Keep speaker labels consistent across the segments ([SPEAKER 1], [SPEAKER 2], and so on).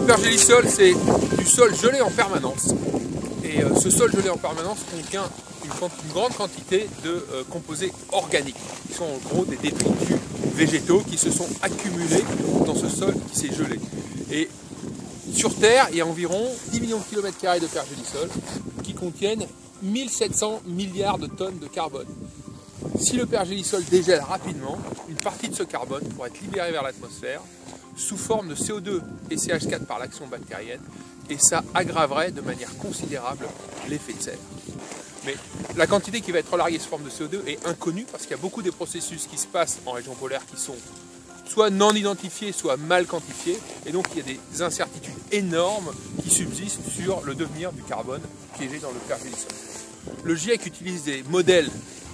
[SPEAKER 1] Le pergélisol, c'est du sol gelé en permanence. Et ce sol gelé en permanence contient une grande quantité de composés organiques, qui sont en gros des détritus végétaux qui se sont accumulés dans ce sol qui s'est gelé. Et sur Terre, il y a environ 10 millions de kilomètres carrés de pergélisol qui contiennent 1700 milliards de tonnes de carbone. Si le pergélisol dégèle rapidement, une partie de ce carbone pourrait être libérée vers l'atmosphère sous forme de CO2 et CH4 par l'action bactérienne, et ça aggraverait de manière considérable l'effet de serre. Mais la quantité qui va être relarguée sous forme de CO2 est inconnue parce qu'il y a beaucoup de processus qui se passent en région polaire qui sont soit non identifiés, soit mal quantifiés, et donc il y a des incertitudes énormes qui subsistent sur le devenir du carbone piégé dans le pergélisol. Le GIEC utilise des modèles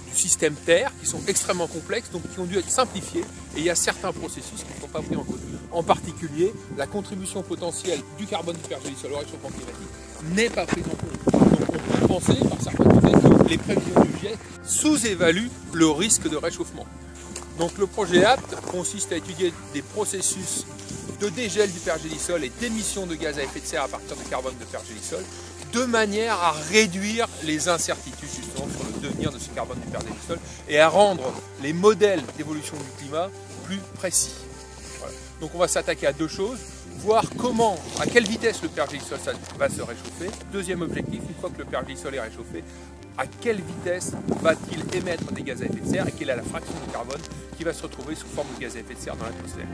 [SPEAKER 1] du système Terre qui sont extrêmement complexes, donc qui ont dû être simplifiés, et il y a certains processus qui ne sont pas pris en compte. En particulier, la contribution potentielle du carbone du pergélisol au réchauffement climatique n'est pas prise en compte. Donc on peut penser, par certains côtés, que les prévisions du GIEC sous-évaluent le risque de réchauffement. Donc le projet APT consiste à étudier des processus de dégel du pergélisol et d'émission de gaz à effet de serre à partir de carbone de pergélisol, de manière à réduire les incertitudes justement sur le devenir de ce carbone du pergélisol et à rendre les modèles d'évolution du climat plus précis. Voilà. Donc on va s'attaquer à deux choses, voir comment, à quelle vitesse le pergélisol va se réchauffer. Deuxième objectif, une fois que le pergélisol est réchauffé, à quelle vitesse va-t-il émettre des gaz à effet de serre et quelle est la fraction de carbone qui va se retrouver sous forme de gaz à effet de serre dans l'atmosphère.